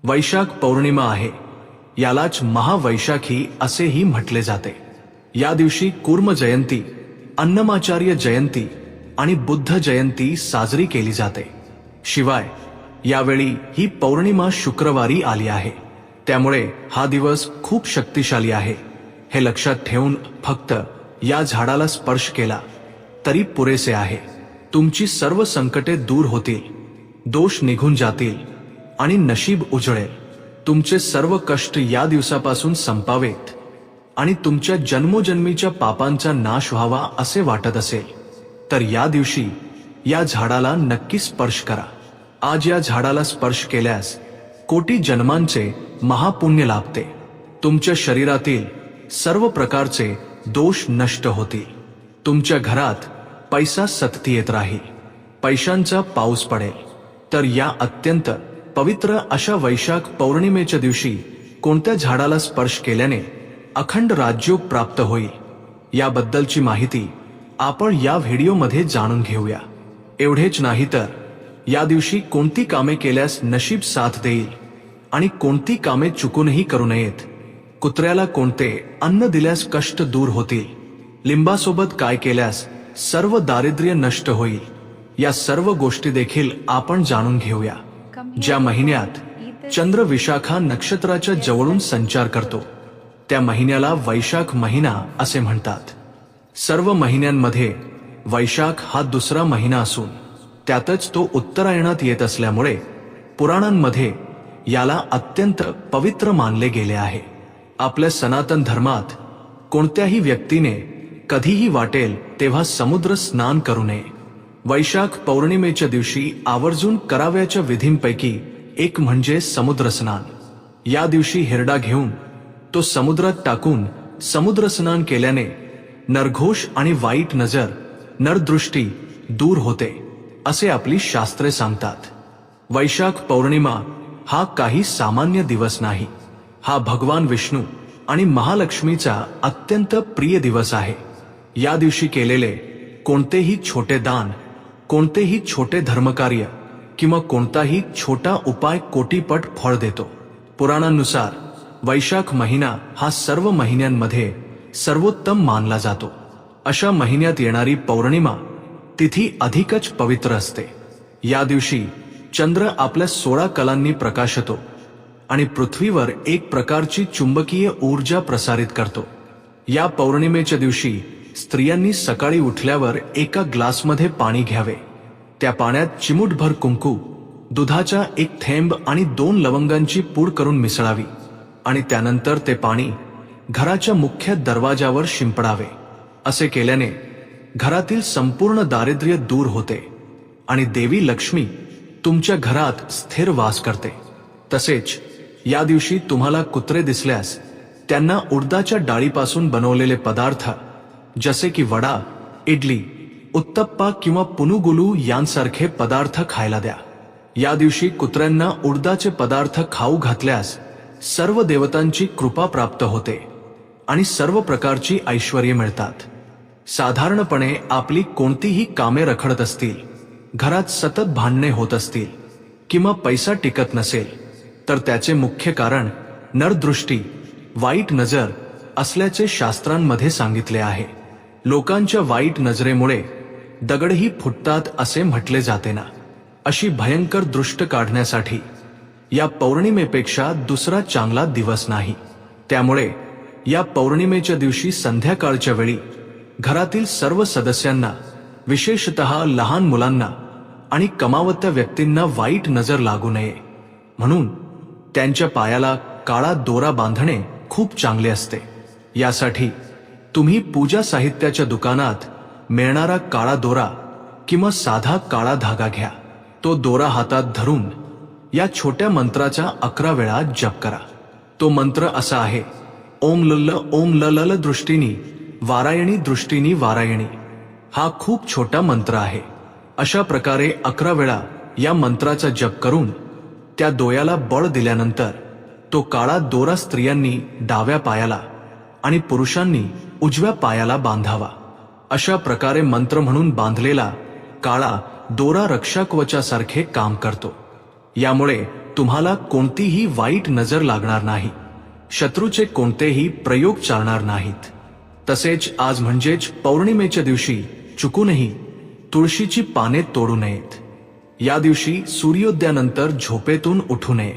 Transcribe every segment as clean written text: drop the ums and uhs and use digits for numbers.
वैशाख पौर्णिमा आहे. यालाच महावैशाखी असेही म्हटले जाते. या दिवशी कूर्म जयंती, अन्नमाचार्य जयंती आणि बुद्ध जयंती साजरी केली जाते. शिवाय यावेळी ही पौर्णिमा शुक्रवारी आली आहे, त्यामुळे हा दिवस खूप शक्तिशाली आहे. हे लक्षात ठेवून फक्त या झाडाला स्पर्श केला तरी पुरेसे आहे. तुमची सर्व संकटे दूर होतील, दोष निघून जातील आणि नशीब उजळेल. तुमचे सर्व कष्ट या दिवसापासून संपावेत आणि तुमच्या जन्मोजन्मीच्या पापांचा नाश व्हावा असे वाटत असेल तर या दिवशी या झाडाला नक्की स्पर्श करा. आज या झाडाला स्पर्श केल्यास कोटी जन्मांचे महापुण्य लाभते. तुमच्या शरीरातील सर्व प्रकारचे दोष नष्ट होतील. तुमच्या घरात पैसा सतत येत राहील, पैशांचा पाऊस पडेल. तर या अत्यंत पवित्र अशा वैशाख पौर्णिमेच्या दिवशी कोणत्या झाडाला स्पर्श केल्याने अखंड राजयोग प्राप्त होईल, याबद्दलची माहिती आपण या व्हिडिओमध्ये जाणून घेऊया. एवढेच नाही तर या दिवशी कोणती कामे केल्यास नशीब साथ देईल आणि कोणती कामे चुकूनही करू नयेत. कुत्र्याला कोणते अन्न दिल्यास कष्ट दूर होतील, लिंबासोबत काय केल्यास सर्व दारिद्र्य नष्ट होईल, या सर्व गोष्टी देखील आपण जाणून घेऊया. ज्या महिन्यात चंद्र विशाखा नक्षत्राच्या जवळून संचार करतो त्या महिन्याला वैशाख महिना असे म्हणतात. सर्व महिन्यांमध्ये वैशाख हा दुसरा महिना असून त्यातच तो उत्तरायणात येत असल्यामुळे पुराणांमध्ये याला अत्यंत पवित्र मानले गेले आहे. आपल्या सनातन धर्मात कोणत्याही व्यक्तीने कधीही वाटेल तेव्हा समुद्र स्नान करू नये. वैशाख पौर्णिमेच्या दिवशी आवर्जून करावयाच्या विधींपैकी एक म्हणजे समुद्र स्नान. या दिवशी हिरडा घेऊन तो समुद्रात टाकून समुद्र स्नान केल्याने नरघोष आणि वाईट नजर, नरदृष्टी दूर होते असे आपली शास्त्रे सांगतात. वैशाख पौर्णिमा हा काही सामान्य दिवस नाही. हा भगवान विष्णू आणि महालक्ष्मीचा अत्यंत प्रिय दिवस आहे. या दिवशी केलेले कोणतेही छोटे दान, कोणतेही छोटे धर्मकार्य किंवा कोणताही छोटा उपाय कोटीपट फळ देतो. पुराणांनुसार वैशाख महिना हा सर्व महिन्यांमध्ये सर्वोत्तम मानला जातो. अशा महिन्यात येणारी पौर्णिमा तिथी अधिकच पवित्र असते. या दिवशी चंद्र आपल्या 16 कलांनी प्रकाशतो आणि पृथ्वीवर एक प्रकारची चुंबकीय ऊर्जा प्रसारित करतो. या पौर्णिमेच्या दिवशी स्त्रियांनी सकाळी उठल्यावर एका ग्लासमध्ये पाणी घ्यावे. त्या पाण्यात चिमूटभर कुंकू, दुधाचा एक थेंब आणि 2 लवंगांची पूड करून मिसळावी आणि त्यानंतर ते पाणी घराच्या मुख्य दरवाजावर शिंपडावे. असे केल्याने घरातील संपूर्ण दारिद्र्य दूर होते आणि देवी लक्ष्मी तुमच्या घरात स्थिर वास करते. तसेच या दिवशी तुम्हाला कुत्रे दिसल्यास त्यांना उडदाच्या डाळीपासून बनवलेले पदार्थ जसे की वडा, इडली, उत्तप्पा किंवा पुनुगुलू यांसारखे पदार्थ खायला द्या. या दिवशी कुत्र्यांना उडदाचे पदार्थ खाऊ घातल्यास सर्व देवतांची कृपा प्राप्त होते आणि सर्व प्रकारची ऐश्वर्य मिळतात. साधारणपणे आपली कोणतीही कामे रखडत असतील, घरात सतत भांडणे होत असतील किंवा पैसा टिकत नसेल तर त्याचे मुख्य कारण नरदृष्टी, वाईट नजर असल्याचे शास्त्रांमध्ये सांगितले आहे. लोकांच्या वाईट नजरेमुळे दगडही फुटतात असे म्हटले जाते ना. अशी भयंकर दृष्ट काढण्यासाठी या पौर्णिमेपेक्षा दुसरा चांगला दिवस नाही. त्यामुळे या पौर्णिमेच्या दिवशी संध्याकाळच्या वेळी घरातील सर्व सदस्यांना, विशेषतः लहान मुलांना आणि कमावत्या व्यक्तींना वाईट नजर लागू नये म्हणून त्यांच्या पायाला काळा दोरा बांधणे खूप चांगले असते. यासाठी तुम्ही पूजा साहित्याच्या दुकानात मिळणारा काळा दोरा किंवा साधा काळा धागा घ्या. तो दोरा हातात धरून या छोट्या मंत्राचा 11 वेळा जप करा. तो मंत्र असा आहे: ओम लल्ल ओम ललल दृष्टीनी वारायणी दृष्टीनी वारायणी. हा खूप छोटा मंत्र आहे. अशा प्रकारे 11 वेळा या मंत्राचा जप करून त्या दोयाला बळ दिल्यानंतर तो काळा दोरा स्त्रियांनी डाव्या पायाला आणि पुरुषांनी उजव्या पायाला बांधावा. अशा प्रकारे मंत्र म्हणून बांधलेला काळा दोरा रक्षाकवचासारखे काम करतो. यामुळे तुम्हाला कोणतीही वाईट नजर लागणार नाही, शत्रूचे कोणतेही प्रयोग चालणार नाहीत. तसेच आज म्हणजेच पौर्णिमेच्या दिवशी चुकूनही तुळशीची पाने तोडू नयेत. या दिवशी सूर्योदयानंतर झोपेतून उठू नये,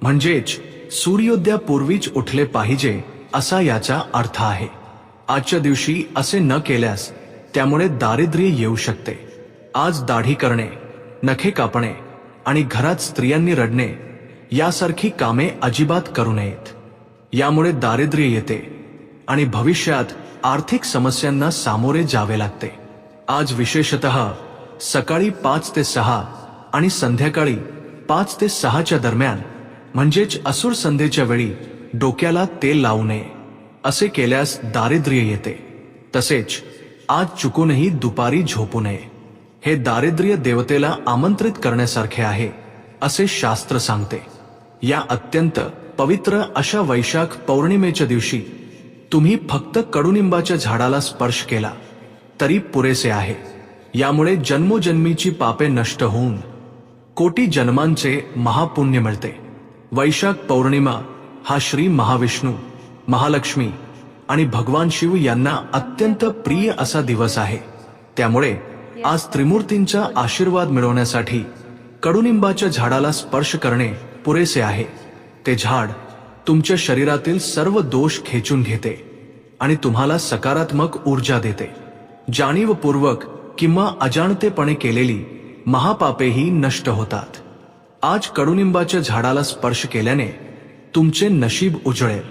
म्हणजेच सूर्योदयापूर्वीच उठले पाहिजे असा याचा अर्थ आहे. आजच्या दिवशी असे न केल्यास त्यामुळे दारिद्र्य येऊ शकते. आज दाढी करणे, नखे कापणे आणि घरात स्त्रियांनी रडणे यासारखी कामे अजिबात करू नयेत. यामुळे दारिद्र्य येते आणि भविष्यात आर्थिक समस्यांना सामोरे जावे लागते. आज विशेषतः सकाळी 5 ते 6 आणि संध्याकाळी 5 ते 6च्या दरम्यान म्हणजेच असुर संध्येच्या वेळी डोक्याला तेल लावू नये. असे केल्यास दारिद्र्य येते. तसेच आज चुकूनही दुपारी झोपू नये. हे दारिद्र्य देवतेला आमंत्रित करण्यासारखे आहे असे शास्त्र सांगते. या अत्यंत पवित्र अशा वैशाख पौर्णिमेच्या दिवशी तुम्ही फक्त कडुनिंबाच्या झाडाला स्पर्श केला तरी पुरेसे आहे. यामुळे जन्मोजन्मीची पापे नष्ट होऊन कोटी जन्मांचे महापुण्य मिळते. वैशाख पौर्णिमा हा श्री महाविष्णू, महालक्ष्मी आणि भगवान शिव यांना अत्यंत प्रिय असा दिवस आहे. त्यामुळे आज त्रिमूर्तींचा आशीर्वाद मिळवण्यासाठी कडुनिंबाच्या झाडाला स्पर्श करणे पुरेसे आहे. ते झाड तुमच्या शरीरातील सर्व दोष खेचून घेते आणि तुम्हाला सकारात्मक ऊर्जा देते. जाणीवपूर्वक किंवा अजाणतेपणे केलेली महापापेही नष्ट होतात. आज कडुनिंबाच्या झाडाला स्पर्श केल्याने तुमचे नशीब उजळेल.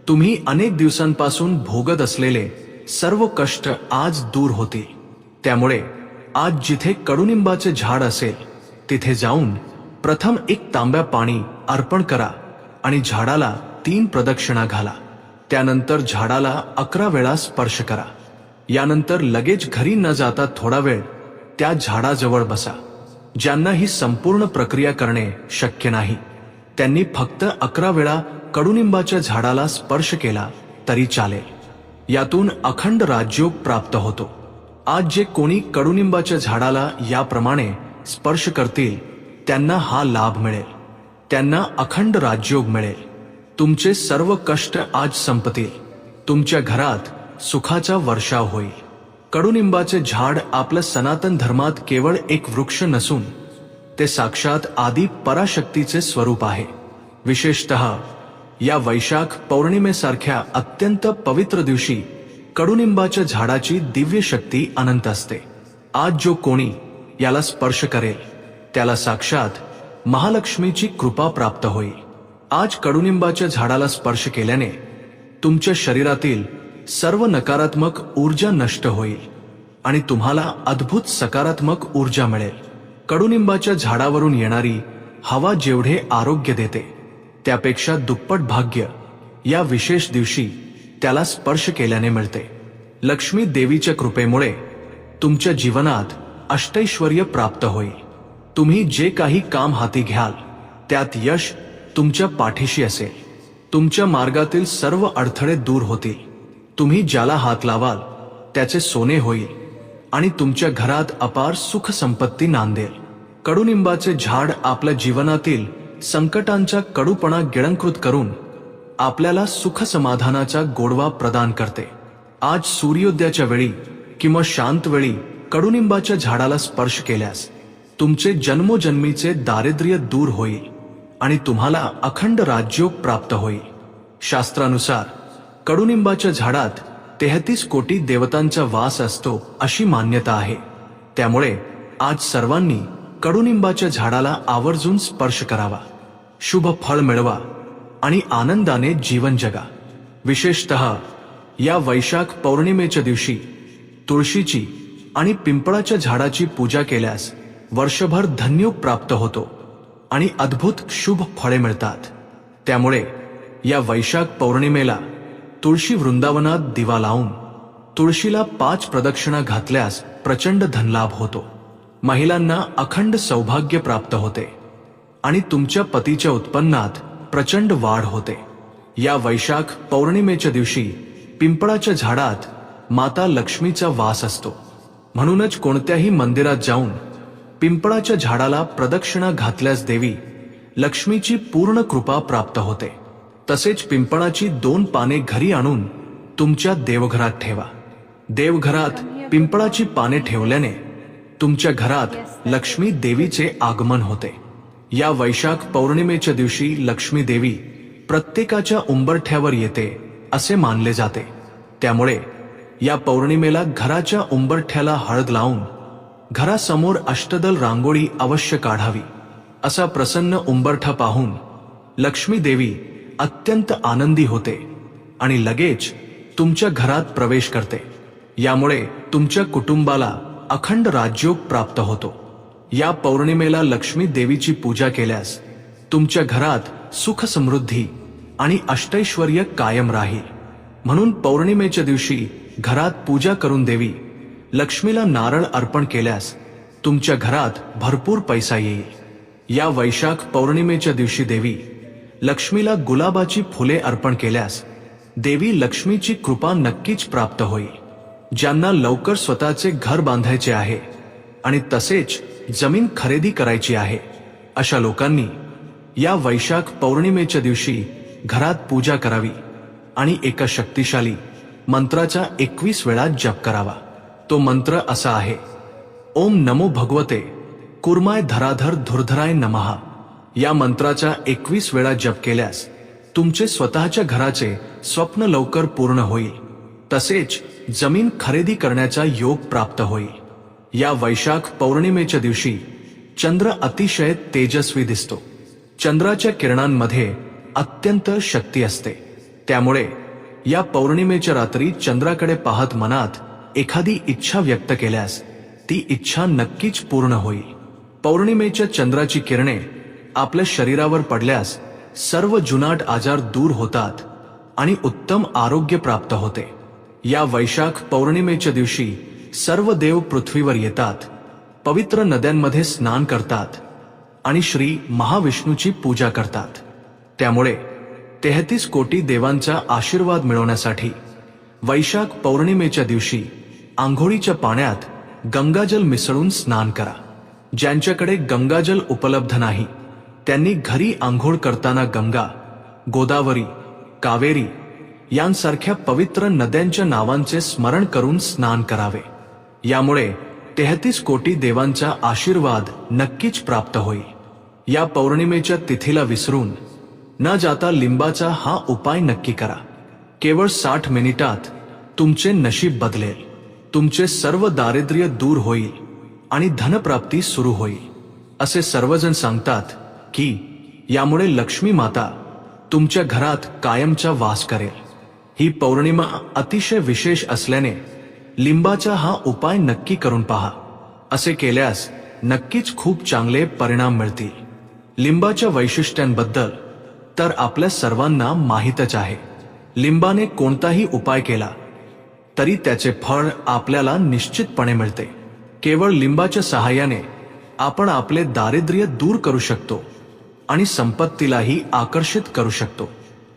तुम्ही अनेक दिवसांपासून भोगत असलेले सर्व कष्ट आज दूर होतील. त्यामुळे आज जिथे कडुनिंबाचे झाड असेल तिथे जाऊन प्रथम एक तांब्या पाणी अर्पण करा आणि झाडाला 3 प्रदक्षिणा घाला. त्यानंतर झाडाला 11 वेळा स्पर्श करा. यानंतर लगेच घरी न जाता थोडा वेळ त्या झाडाजवळ बसा. ज्यांना ही संपूर्ण प्रक्रिया करणे शक्य नाही त्यांनी फक्त 11 वेळा कडुनिंबाच्या झाडाला स्पर्श केला तरी चालेल. यातून अखंड राजयोग प्राप्त होतो. आज जे कोणी कडुनिंबाच्या झाडाला याप्रमाणे स्पर्श करतील त्यांना हा लाभ मिळेल. त्यांना अखंड राजयोग मिळेल. तुमचे सर्व कष्ट आज संपतील. तुमच्या घरात सुखाचा वर्षाव होईल. कडुनिंबाचे झाड आपल्या सनातन धर्मात केवळ एक वृक्ष नसून ते साक्षात आदी पराशक्तीचे स्वरूप आहे. विशेषतः या वैशाख पौर्णिमेसारख्या अत्यंत पवित्र दिवशी कडुनिंबाच्या झाडाची दिव्य शक्ती अनंत असते. आज जो कोणी याला स्पर्श करेल त्याला साक्षात महालक्ष्मीची कृपा प्राप्त होईल. आज कडुनिंबाच्या झाडाला स्पर्श केल्याने तुमच्या शरीरातील सर्व नकारात्मक ऊर्जा नष्ट होईल आणि तुम्हाला अद्भुत सकारात्मक ऊर्जा मिळेल. कडुनिंबाच्या झाडावरून येणारी हवा जेवढे आरोग्य देते त्यापेक्षा दुप्पट भाग्य या विशेष दिवशी त्याला स्पर्श केल्याने मिळते. लक्ष्मी देवीच्या कृपेमुळे तुमच्या जीवनात अष्टैश्वर्य प्राप्त होईल. तुम्ही जे काही काम हाती घ्याल त्यात यश तुमच्या पाठीशी असेल. तुमच्या मार्गातील सर्व अडथळे दूर होतील. तुम्ही ज्याला हात लावाल त्याचे सोने होईल आणि तुमच्या घरात अपार सुख संपत्ती नांदेल. कडुनिंबाचे झाड आपल्या जीवनातील संकटांचा कडूपणा गिळंकृत करून आपल्याला सुख समाधानाचा गोडवा प्रदान करते. आज सूर्योदयाच्या वेळी किंवा शांत वेळी कडुनिंबाच्या झाडाला स्पर्श केल्यास तुमचे जन्मोजन्मीचे दारिद्र्य दूर होईल आणि तुम्हाला अखंड राजयोग प्राप्त होईल. शास्त्रानुसार कडुनिंबाच्या झाडात 33 कोटी देवतांचा वास असतो अशी मान्यता आहे. त्यामुळे आज सर्वांनी कडुनिंबाच्या झाडाला आवर्जून स्पर्श करावा, शुभ फळ मिळवा आणि आनंदाने जीवन जगा. विशेषतः या वैशाख पौर्णिमेच्या दिवशी तुळशीची आणि पिंपळाच्या झाडाची पूजा केल्यास वर्षभर धनयोग प्राप्त होतो आणि अद्भुत शुभ फळे मिळतात. त्यामुळे या वैशाख पौर्णिमेला तुळशी वृंदावनात दिवा लावून तुळशीला 5 प्रदक्षिणा घातल्यास प्रचंड धनलाभ होतो. महिलांना अखंड सौभाग्य प्राप्त होते आणि तुमच्या पतीच्या उत्पन्नात प्रचंड वाढ होते. या वैशाख पौर्णिमेच्या दिवशी पिंपळाच्या झाडात माता लक्ष्मीचा वास असतो. म्हणूनच कोणत्याही मंदिरात जाऊन पिंपळाच्या झाडाला प्रदक्षिणा घातल्यास देवी लक्ष्मीची पूर्ण कृपा प्राप्त होते. तसेच पिंपळाची 2 पाने घरी आणून तुमच्या देवघरात ठेवा. देवघरात पिंपळाची पाने ठेवल्याने तुमच्या घरात लक्ष्मी देवीचे आगमन होते. या वैशाख पौर्णिमेच्या दिवशी लक्ष्मी देवी प्रत्येकाच्या उंबरठ्यावर येते असे मानले जाते. त्यामुळे या पौर्णिमेला घराच्या उंबरठ्याला हळद लावून घरासमोर अष्टदल रांगोळी अवश्य काढावी. असा प्रसन्न उंबरठा पाहून लक्ष्मी देवी अत्यंत आनंदी होते आणि लगेच तुमच्या घरात प्रवेश करते. यामुळे तुमच्या कुटुंबाला अखंड राजयोग प्राप्त होतो. या पौर्णिमेला लक्ष्मी देवीची पूजा केल्यास तुमच्या घरात सुख समृद्धी आणि अष्टैश्वर्य कायम राहील. म्हणून पौर्णिमेच्या दिवशी घरात पूजा करून देवी लक्ष्मीला नारळ अर्पण केल्यास तुमच्या घरात भरपूर पैसा येईल. या वैशाख पौर्णिमेच्या दिवशी देवी लक्ष्मीला गुलाबाची फुले अर्पण केल्यास देवी लक्ष्मीची कृपा नक्कीच प्राप्त होईल. ज्यांना लवकर स्वतःचे घर बांधायचे आहे आणि तसेच जमीन खरेदी करायची आहे अशा लोकांनी या वैशाख पौर्णिमेच्या दिवशी घरात पूजा करावी आणि एका शक्तिशाली मंत्राचा 21 वेळा जप करावा. तो मंत्र असा आहे: ओम नमो भगवते कुर्माय धराधर धुर्धराय नमः. या मंत्राचा 21 वेळा जप केल्यास तुमचे स्वतःच्या घराचे स्वप्न लवकर पूर्ण होईल. तसेच जमीन खरेदी करण्याचा योग प्राप्त होईल. या वैशाख पौर्णिमेच्या दिवशी चंद्र अतिशय तेजस्वी दिसतो. चंद्राच्या किरणांमध्ये अत्यंत शक्ती असते. त्यामुळे या पौर्णिमेच्या रात्री चंद्राकडे पाहत मनात एखादी इच्छा व्यक्त केल्यास ती इच्छा नक्कीच पूर्ण होईल. पौर्णिमेच्या चंद्राची किरणे आपल्या शरीरावर पडल्यास सर्व जुनाट आजार दूर होतात आणि उत्तम आरोग्य प्राप्त होते. या वैशाख पौर्णिमेच्या दिवशी सर्व देव पृथ्वीवर येतात, पवित्र नद्यांमध्ये स्नान करतात आणि श्री महाविष्णूची पूजा करतात. त्यामुळे 33 कोटी देवांचा आशीर्वाद मिळवण्यासाठी वैशाख पौर्णिमेच्या दिवशी आंघोळीच्या पाण्यात गंगाजल मिसळून स्नान करा. ज्यांच्याकडे गंगाजल उपलब्ध नाही त्यांनी घरी आंघोळ करताना गंगा, गोदावरी, कावेरी यांसारख्या पवित्र नद्यांच्या नावांचे स्मरण करून स्नान करावे. यामुळे 33 कोटी देवांचा आशीर्वाद नक्कीच प्राप्त होईल. या पौर्णिमेच्या तिथीला विसरून न जाता लिंबाचा हा उपाय नक्की करा. केवळ 60 मिनिटात तुमचे नशीब बदलेल. तुमचे सर्व दारिद्र्य दूर होईल आणि धनप्राप्ती सुरू होईल. असे सर्वजण सांगतात की यामुळे लक्ष्मी माता तुमच्या घरात कायमचा वास करेल. ही पौर्णिमा अतिशय विशेष असल्याने लिंबाचा हा उपाय नक्की करून पहा. असे केल्यास नक्कीच खूप चांगले परिणाम मिळतील. लिंबाच्या वैशिष्ट्यांबद्दल तर आपल्या सर्वांना माहीतच आहे. लिंबाने कोणताही उपाय केला तरी त्याचे फळ आपल्याला निश्चितपणे मिळते. केवळ लिंबाच्या सहाय्याने आपण आपले दारिद्र्य दूर करू शकतो आणि संपत्तीलाही आकर्षित करू शकतो.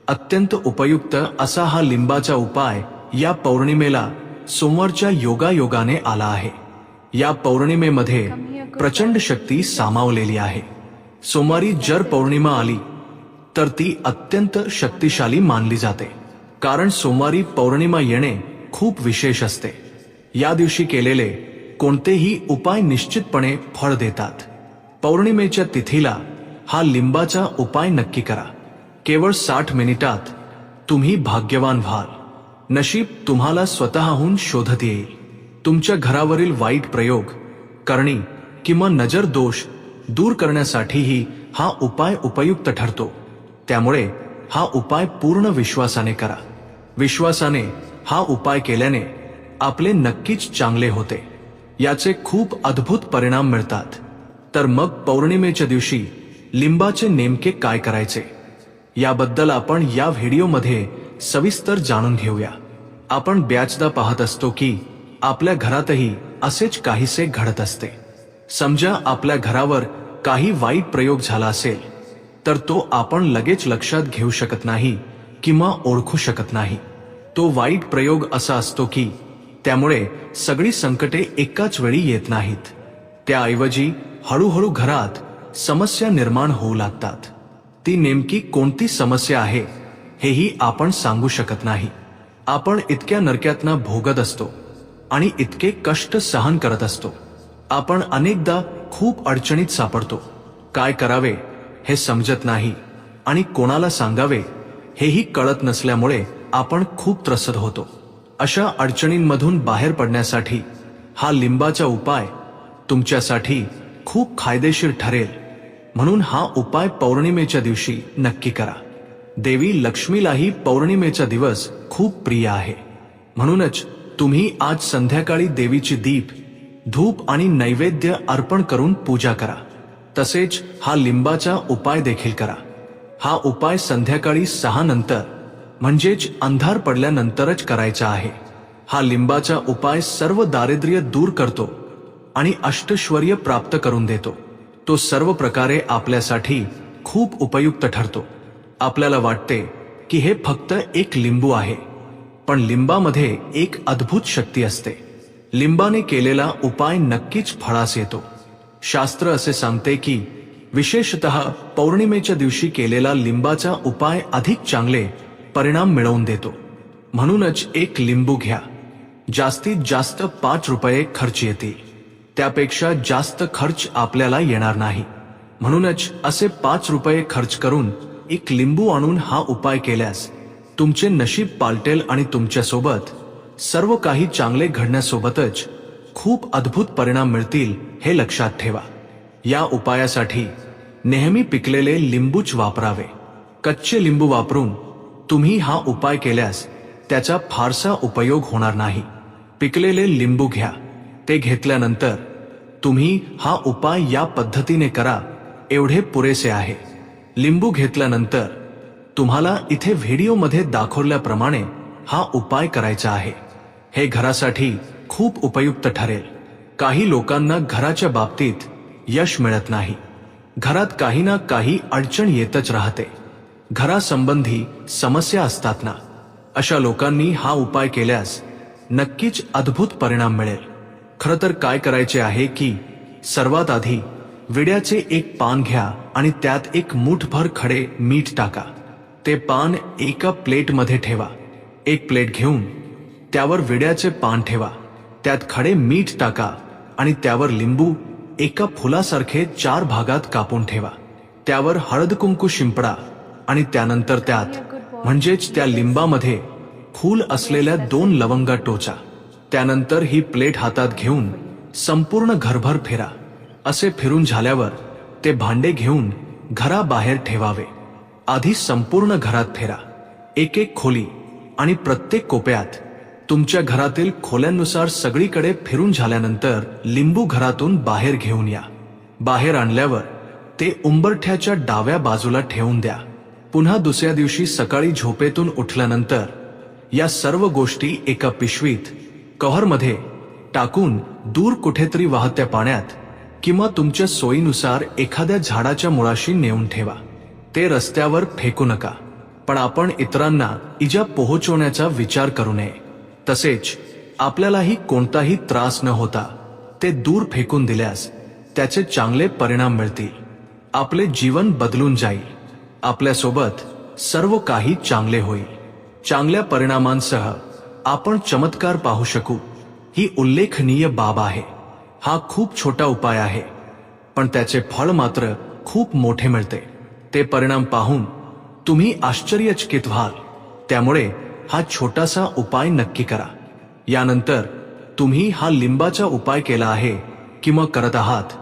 अत्यंत उपयुक्त असा हा लिंबाचा उपाय या पौर्णिमेला सोमवारच्या योगायोगाने आला आहे. या पौर्णिमेमध्ये प्रचंड शक्ती सामावलेली आहे. सोमवारी जर पौर्णिमा आली तर ती अत्यंत शक्तिशाली मानली जाते. कारण सोमवारी पौर्णिमा येणे खूप विशेष असते. या दिवशी केलेले कोणतेही उपाय निश्चितपणे फळ देतात. पौर्णिमेच्या तिथीला हा लिंबाचा उपाय नक्की करा. केवळ 60 मिनिटात तुम्ही भाग्यवान व्हाल. नशीब तुम्हाला स्वतःहून शोधत येईल. तुमच्या घरावरील वाईट प्रयोग, करणी किंवा नजर दोष दूर करण्यासाठीही हा उपाय उपयुक्त ठरतो. त्यामुळे हा उपाय पूर्ण विश्वासाने करा. विश्वासाने हा उपाय केल्याने आपले नक्कीच चांगले होते. याचे खूप अद्भुत परिणाम मिळतात. तर मग पौर्णिमेच्या दिवशी लिंबाचे नेमके काय करायचे याबद्दल आपण या व्हिडिओमध्ये सविस्तर जाणून घेऊया. आपण बऱ्याचदा पाहत असतो की आपल्या घरातही असेच काहीसे घडत असते. समजा आपल्या घरावर काही वाईट प्रयोग झाला असेल तर तो आपण लगेच लक्षात घेऊ शकत नाही किंवा ओळखू शकत नाही. तो वाईट प्रयोग असा असतो की त्यामुळे सगळी संकटे एकाच वेळी येत नाहीत. त्याऐवजी हळूहळू घरात समस्या निर्माण होऊ लागतात. ती नेमकी कोणती समस्या आहे हेही आपण सांगू शकत नाही. आपण इतक्या नरक्यातना भोगत असतो आणि इतके कष्ट सहन करत असतो. आपण अनेकदा खूप अडचणीत सापडतो. काय करावे हे समजत नाही आणि कोणाला सांगावे हेही कळत नसल्यामुळे आपण खूप त्रस्त होतो. अशा अडचणींमधून बाहेर पडण्यासाठी हा लिंबाचा उपाय तुमच्यासाठी खूप फायदेशीर ठरेल. म्हणून हा उपाय पौर्णिमेच्या दिवशी नक्की करा. देवी लक्ष्मीलाही पौर्णिमेचा दिवस खूप प्रिय आहे. म्हणूनच तुम्ही आज संध्याकाळी देवीची दीप, धूप आणि नैवेद्य अर्पण करून पूजा करा. तसेच हा लिंबाचा उपाय देखील करा. हा उपाय संध्याकाळी 6 नंतर म्हणजेच अंधार पडल्यानंतरच करायचा आहे. हा लिंबाचा उपाय सर्व दारिद्र्य दूर करतो आणि अष्टैश्वर्य प्राप्त करून देतो. तो सर्व प्रकारे आपल्यासाठी खूप उपयुक्त ठरतो. आपल्याला वाटते की हे फक्त एक लिंबू आहे, पण लिंबामध्ये एक अद्भुत शक्ती असते. लिंबाने केलेला उपाय नक्कीच फळास येतो. शास्त्र असे सांगते की विशेषतः पौर्णिमेच्या दिवशी केलेला लिंबाचा उपाय अधिक चांगले परिणाम मिळवून देतो. म्हणूनच एक लिंबू घ्या. जास्तीत जास्त 5 रुपये खर्च येतील. त्यापेक्षा जास्त खर्च आपल्याला येणार नाही. म्हणूनच असे 5 रुपये खर्च करून एक लिंबू आणून हा उपाय केल्यास तुमचे नशीब पालटेल आणि तुमच्यासोबत सर्व काही चांगले घडण्यासोबतच खूप अद्भुत परिणाम मिळतील हे लक्षात ठेवा. या उपायासाठी नेहमी पिकलेले लिंबूच वापरावे. कच्चे लिंबू वापरून तुम्ही हा उपाय केल्यास त्याचा फारसा उपयोग होणार नाही. पिकलेले लिंबू घ्या. ते घेतल्यानंतर तुम्ही हा उपाय या पद्धतीने करा, एवढे पुरेसे आहे. लिंबू घेतल्यानंतर तुम्हाला इथे व्हिडिओमध्ये दाखवल्याप्रमाणे हा उपाय करायचा आहे. हे घरासाठी खूप उपयुक्त ठरेल. काही लोकांना घराच्या बाबतीत यश मिळत नाही. घरात काही ना काही अडचण येतच राहते. घरासंबंधी समस्या असतात ना, अशा लोकांनी हा उपाय केल्यास नक्कीच अद्भुत परिणाम मिळेल. खरं तर काय करायचे आहे की सर्वात आधी विड्याचे एक पान घ्या आणि त्यात एक मूठभर खडे मीठ टाका. ते पान एका प्लेटमध्ये ठेवा. एक प्लेट घेऊन त्यावर विड्याचे पान ठेवा. त्यात खडे मीठ टाका आणि त्यावर लिंबू एका फुलासारखे 4 भागात कापून ठेवा. त्यावर हळद कुंकू शिंपडा आणि त्यानंतर त्यात म्हणजेच त्या लिंबामध्ये फूल असलेल्या 2 लवंगा टोचा. त्यानंतर ही प्लेट हातात घेऊन संपूर्ण घरभर फिरा. असे फिरून झाल्यावर ते भांडे घेऊन घराबाहेर ठेवावे. आधी संपूर्ण घरात फिरा. एक एक खोली आणि प्रत्येक कोपऱ्यात तुमच्या घरातील खोल्यांनुसार सगळीकडे फिरून झाल्यानंतर लिंबू घरातून बाहेर घेऊन या. बाहेर आणल्यावर ते उंबरठ्याच्या डाव्या बाजूला ठेवून द्या. पुन्हा दुसऱ्या दिवशी सकाळी झोपेतून उठल्यानंतर या सर्व गोष्टी एका पिशवीत कव्हरमध्ये टाकून दूर कुठेतरी वाहत्या पाण्यात किंवा तुमच्या सोयीनुसार एखाद्या झाडाच्या मुळाशी नेऊन ठेवा. ते रस्त्यावर फेकू नका. पण आपण इतरांना इजा पोहोचवण्याचा विचार करू नये. तसेच आपल्यालाही कोणताही त्रास न होता ते दूर फेकून दिल्यास त्याचे चांगले परिणाम मिळतील. आपले जीवन बदलून जाईल. आपल्यासोबत सर्व काही चांगले होईल. चांगल्या परिणामांसह आपण चमत्कार पाहू शकू. ही उल्लेखनीय बाब आहे. हा खूप छोटा उपाय आहे, पण त्याचे फळ मात्र खूप मोठे मिळते. ते परिणाम पाहून तुम्ही आश्चर्यचकित व्हाल. त्यामुळे हा छोटासा उपाय नक्की करा. यानंतर तुम्ही हा लिंबाचा उपाय केला आहे किंवा करत आहात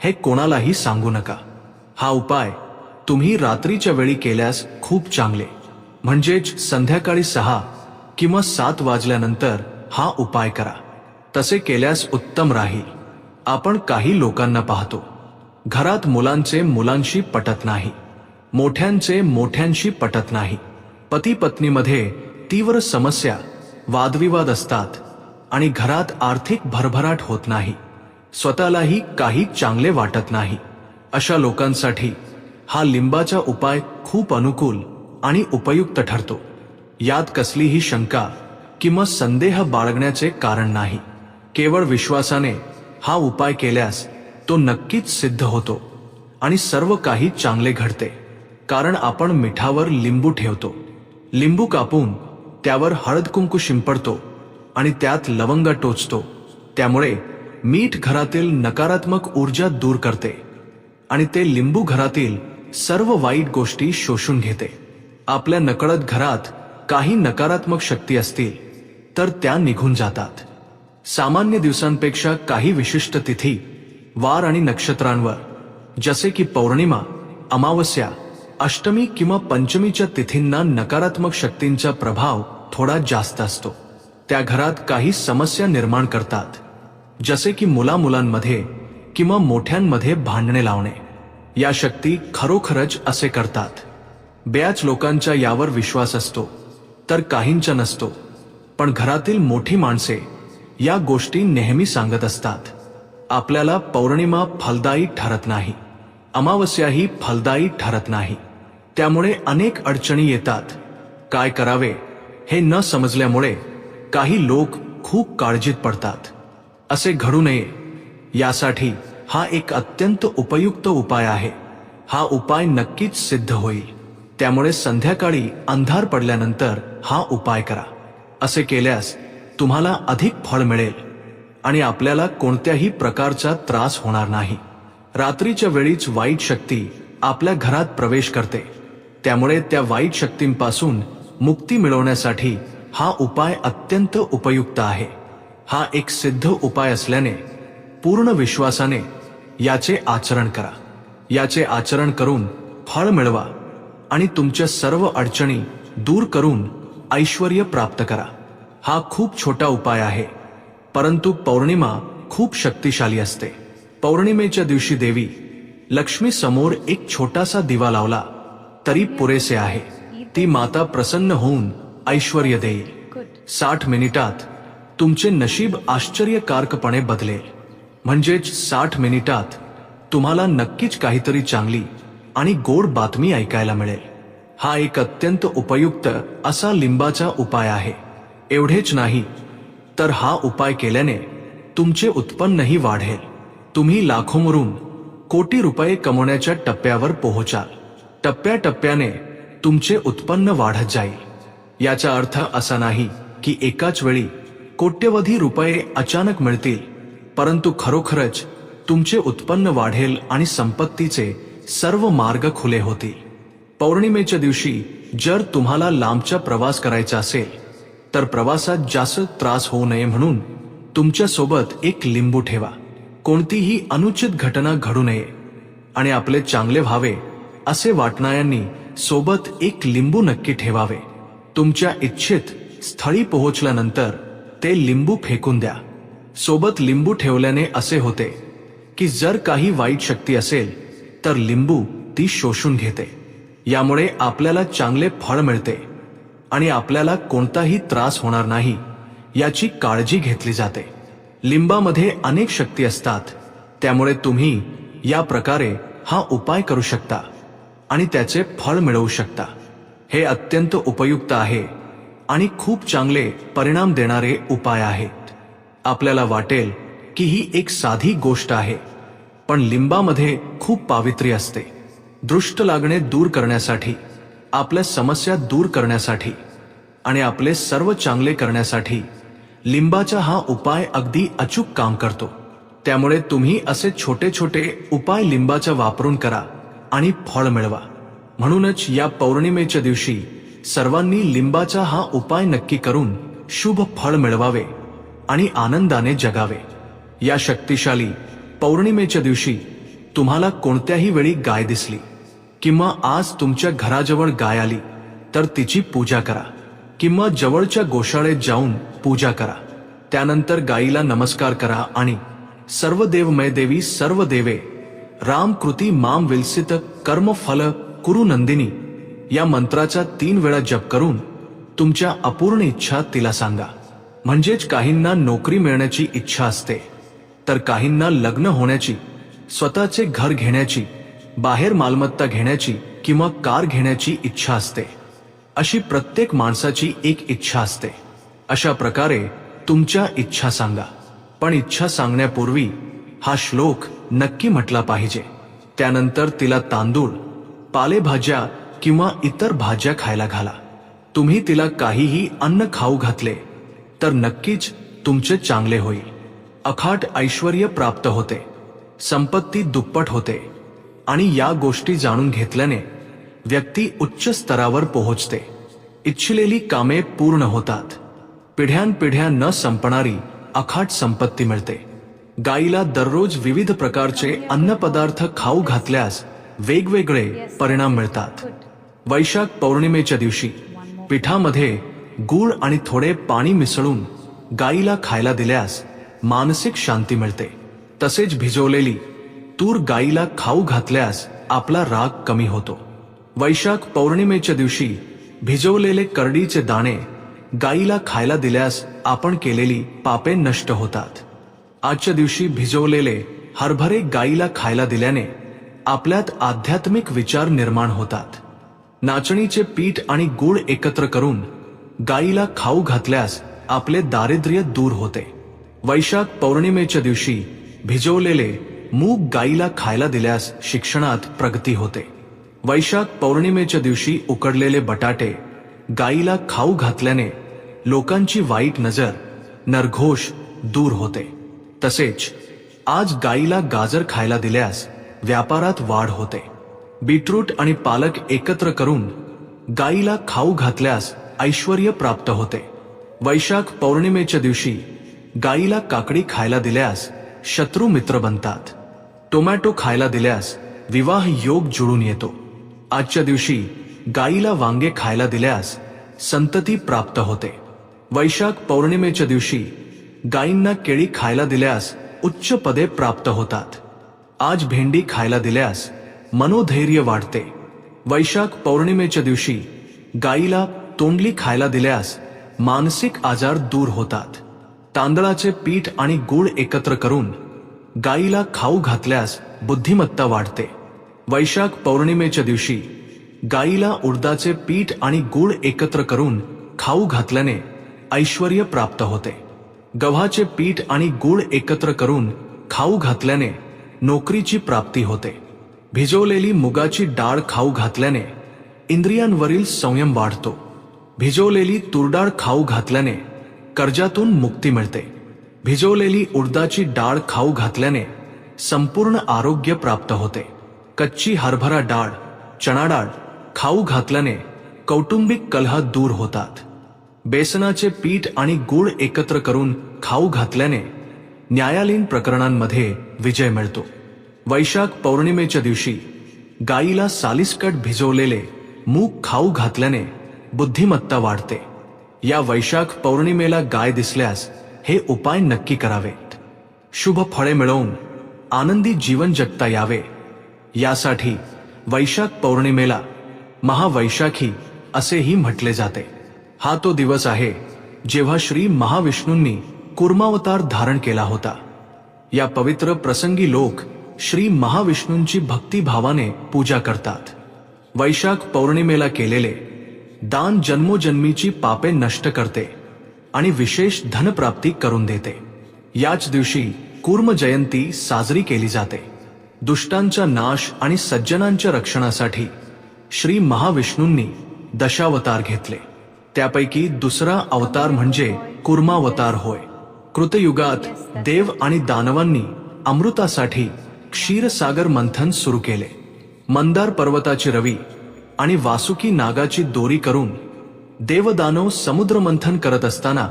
हे कोणालाही सांगू नका. हा उपाय तुम्ही रात्रीच्या वेळी केल्यास खूप चांगले. म्हणजेच संध्याकाळी 6 किंवा 7 वाजल्यानंतर हा उपाय करा. तसे केल्यास उत्तम राहील. आपण काही लोकांना पाहतो, घरात मुलांचे मुलांशी पटत नाही, मोठ्यांचे मोठ्यांशी पटत नाही, पती पत्नीमध्ये तीव्र समस्या वादविवाद असतात आणि घरात आर्थिक भरभराट होत नाही. स्वतःलाही काही चांगले वाटत नाही. अशा लोकांसाठी हा लिंबाचा उपाय खूप अनुकूल आणि उपयुक्त ठरतो. यात कसलीही शंका किंवा संदेह बाळगण्याचे कारण नाही. केवळ विश्वासाने हा उपाय केल्यास तो नक्कीच सिद्ध होतो आणि सर्व काही चांगले घडते. कारण आपण मिठावर लिंबू ठेवतो, लिंबू कापून त्यावर हळद कुंकू शिंपडतो आणि त्यात लवंगा टोचतो. त्यामुळे मीठ घरातील नकारात्मक ऊर्जा दूर करते आणि ते लिंबू घरातील सर्व वाईट गोष्टी शोषून घेते. आपल्या नकळत घरात काही नकारात्मक शक्ती असतील तर त्या निघून जातात. सामान्य दिवसांपेक्षा काही विशिष्ट तिथी, वार आणि नक्षत्रांवर, जसे की पौर्णिमा, अमावस्या, अष्टमी किंवा पंचमीच्या तिथींना नकारात्मक शक्तींचा प्रभाव थोडा जास्त असतो. त्या घरात काही समस्या निर्माण करतात, जसे की मुलामुलांमध्ये किंवा मोठ्यांमध्ये भांडणे लावणे. या शक्ती खरोखरच असे करतात. बऱ्याच लोकांचा यावर विश्वास असतो तर काहींचा नसतो. पण घरातील मोठी माणसे या गोष्टी नेहमी सांगत असतात. आपल्याला पौर्णिमा फलदायी ठरत नाही, अमावस्याही फलदायी ठरत नाही. त्यामुळे अनेक अडचणी येतात. काय करावे हे न समजल्यामुळे काही लोक खूप काळजीत पडतात. असे घडू नये यासाठी हा एक अत्यंत उपयुक्त उपाय आहे. हा उपाय नक्कीच सिद्ध होईल. त्यामुळे संध्याकाळी अंधार पडल्यानंतर हा उपाय करा. असे केल्यास तुम्हाला अधिक फळ मिळेल आणि आपल्याला कोणत्याही प्रकारचा त्रास होणार नाही. रात्रीच्या वेळीच वाईट शक्ती आपल्या घरात प्रवेश करते. त्यामुळे त्या वाईट शक्तींपासून मुक्ती मिळवण्यासाठी हा उपाय अत्यंत उपयुक्त आहे. हा एक सिद्ध उपाय असल्याने पूर्ण विश्वासाने याचे आचरण करा. याचे आचरण करून फळ मिळवा आणि तुमच्या सर्व अडचणी दूर करून ऐश्वर्य प्राप्त करा. हा खूप छोटा उपाय आहे, परंतु पौर्णिमा खूप शक्तिशाली असते. पौर्णिमेच्या दिवशी देवी लक्ष्मी समोर एक छोटासा दिवा लावला तरी पुरेसे आहे. ती माता प्रसन्न होऊन ऐश्वर्य देईल. 60 मिनिटात तुमचे नशीब आश्चर्यकारकपणे बदलेल. म्हणजेच 60 मिनिटात तुम्हाला नक्कीच काहीतरी चांगली आणि गोड बातमी ऐकायला मिळेल. हा एक अत्यंत उपयुक्त असा लिंबाचा उपाय आहे. एवढेच नाही तर हा उपाय केल्याने तुमचे उत्पन्नही वाढेल. तुम्ही लाखोंवरून कोटी रुपये कमवण्याच्या टप्प्यावर पोहोचाल. टप्प्याटप्प्याने तुमचे उत्पन्न वाढत जाईल. याचा अर्थ असा नाही की एकाच वेळी कोट्यवधी रुपये अचानक मिळतील, परंतु खरोखरच तुमचे उत्पन्न वाढेल आणि संपत्तीचे सर्व मार्ग खुले होतील. पौर्णिमेच्या दिवशी जर तुम्हाला लांबचा प्रवास करायचा असेल तर प्रवासात जास्त त्रास होऊ नये म्हणून तुमच्या सोबत एक लिंबू ठेवा. कोणतीही अनुचित घटना घडू नये आणि आपले चांगले व्हावे असे वाटणाऱ्यांनी सोबत एक लिंबू नक्की ठेवावे. तुमच्या इच्छित स्थळी पोहोचल्यानंतर ते लिंबू फेकून द्या. सोबत लिंबू ठेवल्याने असे होते की जर काही वाईट शक्ती असेल तर लिंबू ती शोषून घेते. यामुळे आपल्याला चांगले फळ मिळते आणि आपल्याला कोणताही त्रास होणार नाही याची काळजी घेतली जाते. लिंबामध्ये अनेक शक्ती असतात. त्यामुळे तुम्ही या प्रकारे हा उपाय करू शकता आणि त्याचे फळ मिळवू शकता. हे अत्यंत उपयुक्त आहे आणि खूप चांगले परिणाम देणारे उपाय आहेत. आपल्याला वाटेल की ही एक साधी गोष्ट आहे, पण लिंबामध्ये खूप पावित्र्य असते. दृष्ट लागणे दूर करण्यासाठी, आपल्या समस्या दूर करण्यासाठी आणि आपले सर्व चांगले करण्यासाठी लिंबाचा हा उपाय अगदी अचूक काम करतो. त्यामुळे तुम्ही असे छोटे छोटे उपाय लिंबाचा वापरून करा आणि फळ मिळवा. म्हणूनच या पौर्णिमेच्या दिवशी सर्वांनी लिंबाचा हा उपाय नक्की करून शुभ फळ मिळवावे आणि आनंदाने जगावे. या शक्तिशाली पौर्णिमेच्या दिवशी तुम्हाला कोणत्याही वेळी गाय दिसली किंवा आज तुमच्या घराजवळ गाय आली तर तिची पूजा करा किंवा जवळच्या गोशाळेत जाऊन पूजा करा. त्यानंतर गायीला नमस्कार करा आणि सर्व देवमय देवी सर्व देवे राम कृती माम विलसित कर्म फल कुरु नंदिनी या मंत्राचा 3 वेळा जप करून तुमच्या अपूर्ण इच्छा तिला सांगा. म्हणजेच काहींना नोकरी मिळण्याची इच्छा असते तर काहींना लग्न होण्याची, स्वतःचे घर घेण्याची, बाहेर मालमत्ता घेण्याची किंवा कार घेण्याची इच्छा असते. अशी प्रत्येक माणसाची एक इच्छा असते. अशा प्रकारे तुमच्या इच्छा सांगा. पण इच्छा सांगण्यापूर्वी हा श्लोक नक्की म्हटला पाहिजे. त्यानंतर तिला तांदूळ, पालेभाज्या किंवा इतर भाज्या खायला घाला. तुम्ही तिला काहीही अन्न खाऊ घातले तर नक्कीच तुमचे चांगले होईल. अफाट ऐश्वर्य प्राप्त होते, संपत्ती दुप्पट होते आणि या गोष्टी जाणून घेतल्याने व्यक्ती उच्च स्तरावर पोहोचते. इच्छिलेली कामे पूर्ण होतात. पिढ्यानपिढ्या न संपणारी अफाट संपत्ती मिळते. गाईला दररोज विविध प्रकारचे अन्नपदार्थ खाऊ घातल्यास वेगवेगळे परिणाम मिळतात. वैशाख पौर्णिमेच्या दिवशी पिठामध्ये गूळ आणि थोडे पाणी मिसळून गाईला खायला दिल्यास मानसिक शांती मिळते. तसेच भिजवलेली तूर गाईला खाऊ घातल्यास आपला राग कमी होतो. वैशाख पौर्णिमेच्या दिवशी भिजवलेले करडीचे दाणे गाईला खायला दिल्यास आपण केलेली पापे नष्ट होतात. आजच्या दिवशी भिजवलेले हरभरे गाईला खायला दिल्याने आपल्यात आध्यात्मिक विचार निर्माण होतात. नाचणीचे पीठ आणि गूळ एकत्र करून गाईला खाऊ घातल्यास आपले दारिद्र्य दूर होते. वैशाख पौर्णिमेच्या दिवशी भिजवलेले मूग गाईला खायला दिल्यास शिक्षणात प्रगती होते. वैशाख पौर्णिमेच्या दिवशी उकडलेले बटाटे गाईला खाऊ घातल्याने लोकांची वाईट नजर, नरघोष दूर होते. तसेच आज गाईला गाजर खायला दिल्यास व्यापारात वाढ होते. बीटरूट आणि पालक एकत्र करून गाईला खाऊ घातल्यास ऐश्वर्य प्राप्त होते. वैशाख पौर्णिमेच्या दिवशी गाईला काकडी खायला दिल्यास शत्रू मित्र बनतात. टोमॅटो खायला दिल्यास विवाह योग जुळून येतो. आजच्या दिवशी गाईला वांगे खायला दिल्यास संतती प्राप्त होते. वैशाख पौर्णिमेच्या दिवशी गायींना केळी खायला दिल्यास उच्च पदे प्राप्त होतात. आज भेंडी खायला दिल्यास मनोधैर्य वाढते. वैशाख पौर्णिमेच्या दिवशी गाईला तोंडली खायला दिल्यास मानसिक आजार दूर होतात. तांदळाचे पीठ आणि गूळ एकत्र करून गाईला खाऊ घातल्यास बुद्धिमत्ता वाढते. वैशाख पौर्णिमेच्या दिवशी गाईला उडदाचे पीठ आणि गूळ एकत्र करून खाऊ घातल्याने ऐश्वर्य प्राप्त होते. गव्हाचे पीठ आणि गूळ एकत्र करून खाऊ घातल्याने नोकरीची प्राप्ती होते. भिजवलेली मुगाची डाळ खाऊ घातल्याने इंद्रियांवरील संयम वाढतो. भिजवलेली तुरडाळ खाऊ घातल्याने कर्जातून मुक्ती मिळते. भिजवलेली उडदाची डाळ खाऊ घातल्याने संपूर्ण आरोग्य प्राप्त होते. कच्ची हरभरा डाळ, चणा डाळ खाऊ घातल्याने कौटुंबिक कलह दूर होतात. बेसनाचे पीठ आणि गूळ एकत्र करून खाऊ घातल्याने न्यायालयीन प्रकरणांमध्ये विजय मिळतो. वैशाख पौर्णिमेच्या दिवशी गाईला सालिस्कट भिजवलेले मूग खाऊ घातल्याने बुद्धिमत्ता वाढते. या वैशाख पौर्णिमेला गाय दिसल्यास हे उपाय नक्की करावेत. शुभ फळे मिळवून आनंदी जीवन जगता यावे यासाठी वैशाख पौर्णिमेला महावैशाखी असेही म्हटले जाते. हा तो दिवस आहे जेव्हा श्री महाविष्णूंनी कूर्मावतार धारण केला होता. या पवित्र प्रसंगी लोक श्री महाविष्णूंची भक्तिभावाने पूजा करतात. वैशाख पौर्णिमेला केलेले दान जन्मोजन्मीची पापे नष्ट करते आणि विशेष धनप्राप्ती करून देते. याच दिवशी कूर्म जयंती साजरी केली जाते. दुष्टांचा नाश आणि सज्जनांच्या रक्षणासाठी श्री महाविष्णूंनी दशावतार घेतले. त्यापैकी दुसरा अवतार म्हणजे कूर्मावतार होय. कृतयुगात देव आणि दानवांनी अमृतासाठी क्षीरसागर मंथन सुरू केले. मंदार पर्वताची रवी आणि वासुकी नागाची दोरी करून देवदानव समुद्र मंथन करत असताना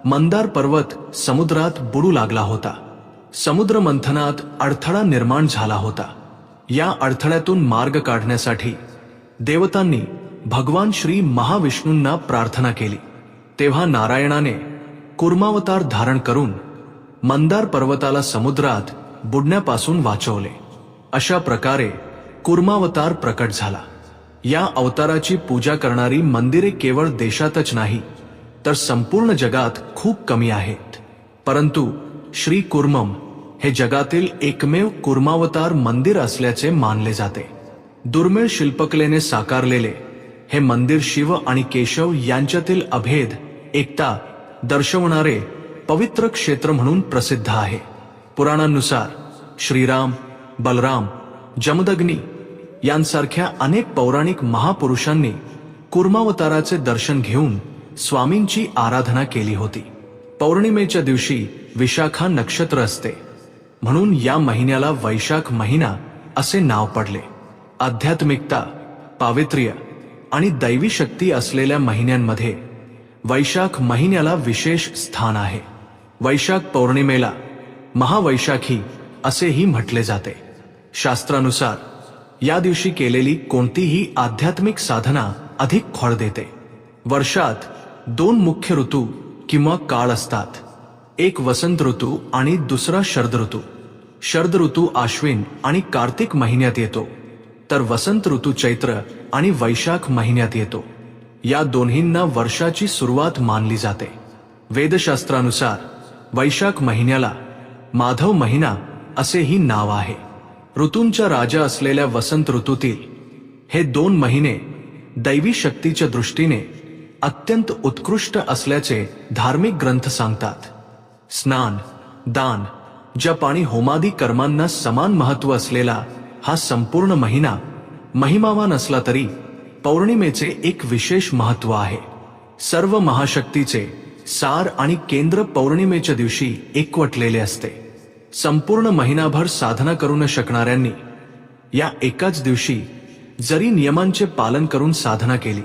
मंदार पर्वत समुद्रात बुडू लागला होता. समुद्र मंथनात अडथळा निर्माण झाला होता. या अडथळ्यातून मार्ग काढण्यासाठी देवतांनी भगवान श्री महाविष्णूंना प्रार्थना केली. तेव्हा नारायणाने कूर्मावतार धारण करून मंदार पर्वताला समुद्रात बुडण्यापासून वाचवले. अशा प्रकारे कूर्मावतार प्रकट झाला. या अवताराची पूजा करणारी मंदिरे केवळ देशातच नाही तर संपूर्ण जगात खूप कमी आहेत. परंतु श्री कूर्मम हे जगातील एकमेव कूर्मावतार मंदिर असल्याचे मानले जाते. दुर्मिळ शिल्पकलेने साकारलेले हे मंदिर शिव आणि केशव यांच्यातील अभेद एकता दर्शवणारे पवित्र क्षेत्र म्हणून प्रसिद्ध आहे. पुराणांनुसार श्रीराम, बलराम जमदग्नी यांसारख्या अनेक पौराणिक महापुरुषांनी कूर्मावताराचे दर्शन घेऊन स्वामींची आराधना केली होती. पौर्णिमेच्या दिवशी विशाखा नक्षत्र असते, म्हणून या महिन्याला वैशाख महिना असे नाव पडले. आध्यात्मिकता, पावित्र्य आणि दैवी शक्ती असलेल्या महिन्यांमध्ये वैशाख महिन्याला विशेष स्थान आहे. वैशाख पौर्णिमेला महावैशाखी असेही म्हटले जाते. शास्त्रानुसार या दिवशी केलेली कोणतीही आध्यात्मिक साधना अधिक फळ देते. वर्षात 2 मुख्य ऋतू किंवा काळ असतात. एक वसंत ऋतू आणि दुसरा शरद ऋतू. शरद ऋतू आश्विन आणि कार्तिक महिन्यात येतो, तर वसंत ऋतू चैत्र आणि वैशाख महिन्यात येतो. या दोन्हींना वर्षाची सुरुवात मानली जाते. वेदशास्त्रानुसार वैशाख महिन्याला माधव महिना असेही नाव आहे. ऋतूंचा राजा असलेल्या वसंत ऋतूतील हे 2 महिने दैवी शक्तीच्या दृष्टीने अत्यंत उत्कृष्ट असल्याचे धार्मिक ग्रंथ सांगतात. स्नान, दान, जप आणि होमादी कर्मांना समान महत्त्व असलेला हा संपूर्ण महिना महिमावान असला तरी पौर्णिमेचे एक विशेष महत्त्व आहे. सर्व महाशक्तीचे सार आणि केंद्र पौर्णिमेच्या दिवशी एकवटलेले असते. संपूर्ण महिनाभर साधना करू न शकणाऱ्यांनी या एकाच दिवशी जरी नियमांचे पालन करून साधना केली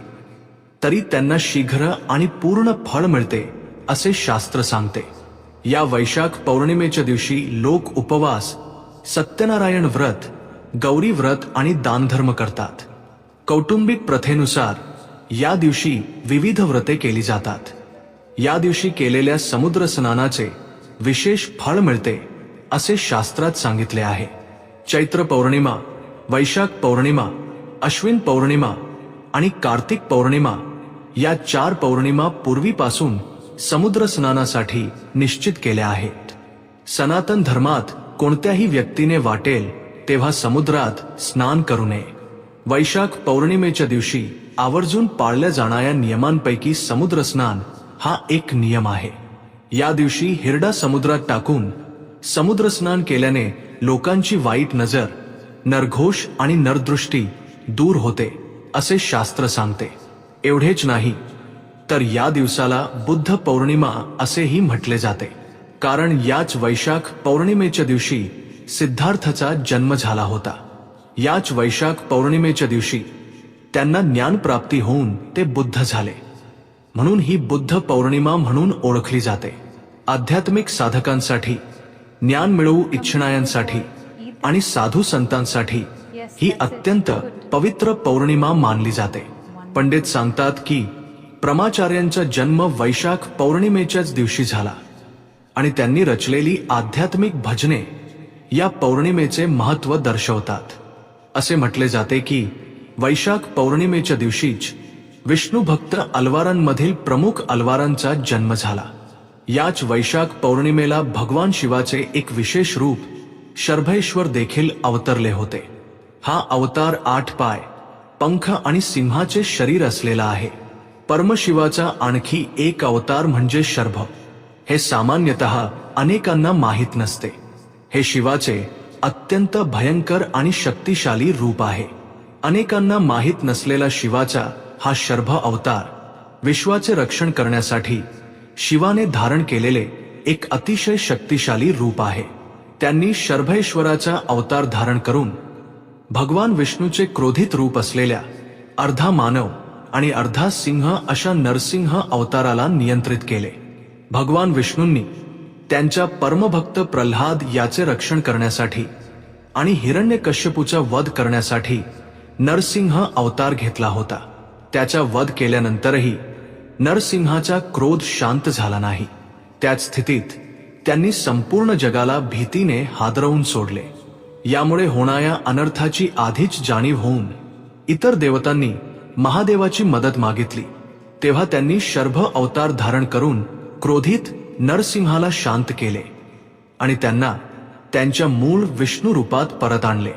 तरी त्यांना शीघ्र आणि पूर्ण फळ मिळते असे शास्त्र सांगते. या वैशाख पौर्णिमेच्या दिवशी लोक उपवास, सत्यनारायण व्रत, गौरी व्रत आणि दानधर्म करतात. कौटुंबिक प्रथेनुसार या दिवशी विविध व्रते केली जातात. या दिवशी केलेल्या समुद्र स्नानाचे विशेष फळ मिळते असे शास्त्रात सांगितले आहे. चैत्र पौर्णिमा, वैशाख पौर्णिमा, अश्विन पौर्णिमा आणि कार्तिक पौर्णिमा या 4 पौर्णिमा पूर्वीपासून समुद्र स्नानासाठी निश्चित केल्या आहेत. सनातन धर्मात कोणत्याही व्यक्तीने वाटेल तेव्हा समुद्रात स्नान करू नये. वैशाख पौर्णिमेच्या दिवशी आवर्जून पाळल्या जाणाऱ्या नियमांपैकी समुद्र स्नान हा एक नियम आहे. या दिवशी हिरडा समुद्रात टाकून समुद्र स्नान केल्याने लोकांची वाईट नजर, नरघोष आणि नरदृष्टी दूर होते असे शास्त्र सांगते. एवढेच नाही तर या दिवसाला बुद्ध पौर्णिमा असेही म्हटले जाते, कारण याच वैशाख पौर्णिमेच्या दिवशी सिद्धार्थाचा जन्म झाला होता. याच वैशाख पौर्णिमेच्या दिवशी त्यांना ज्ञानप्राप्ती होऊन ते बुद्ध झाले, म्हणून ही बुद्ध पौर्णिमा म्हणून ओळखली जाते. आध्यात्मिक साधकांसाठी, ज्ञान मिळवू इच्छणाऱ्यांसाठी आणि साधू संतांसाठी ही अत्यंत पवित्र पौर्णिमा मानली जाते. पंडित सांगतात की प्रमाचार्यांचा जन्म वैशाख पौर्णिमेच्याच दिवशी झाला आणि त्यांनी रचलेली आध्यात्मिक भजने या पौर्णिमेचे महत्त्व दर्शवतात. असे म्हटले जाते की वैशाख पौर्णिमेच्या दिवशीच विष्णू भक्त अलवारांमधील प्रमुख अलवारांचा जन्म झाला. याच वैशाख पौर्णिमेला भगवान शिवाचे एक विशेष रूप शर्भेश्वर देखील अवतरले होते. हा अवतार 8 पाय, पंख आणि सिंहाचे शरीर असलेला आहे. परमशिवाचा आणखी एक अवतार म्हणजे शर्भ. हे सामान्यतः अनेकांना माहीत नसते. हे शिवाचे अत्यंत भयंकर आणि शक्तिशाली रूप आहे. अनेकांना माहीत नसलेला शिवाचा हा शर्भ अवतार विश्वाचे रक्षण करण्यासाठी शिवाने धारण केलेले एक अतिशय शक्तिशाली रूप आहे. त्यांनी शर्भेश्वराचा अवतार धारण करून भगवान विष्णूचे क्रोधित रूप असलेल्या अर्धा मानव आणि अर्धा सिंह अशा नरसिंह अवताराला नियंत्रित केले. भगवान विष्णूंनी त्यांच्या परमभक्त प्रल्हाद याचे रक्षण करण्यासाठी आणि हिरण्यकश्यपूचा वध करण्यासाठी नरसिंह अवतार घेतला होता. त्याचा वध केल्यानंतरही नरसिंहाचा क्रोध शांत झाला नाही. त्याच स्थितीत त्यांनी संपूर्ण जगाला भीतीने हादरवून सोडले. यामुळे होणाऱ्या अनर्थाची आधीच जाणीव होऊन इतर देवतांनी महादेवाची मदत मागितली. तेव्हा त्यांनी शर्भ अवतार धारण करून क्रोधित नरसिंहाला शांत केले आणि त्यांना त्यांच्या मूळ विष्णू रूपात परत आणले.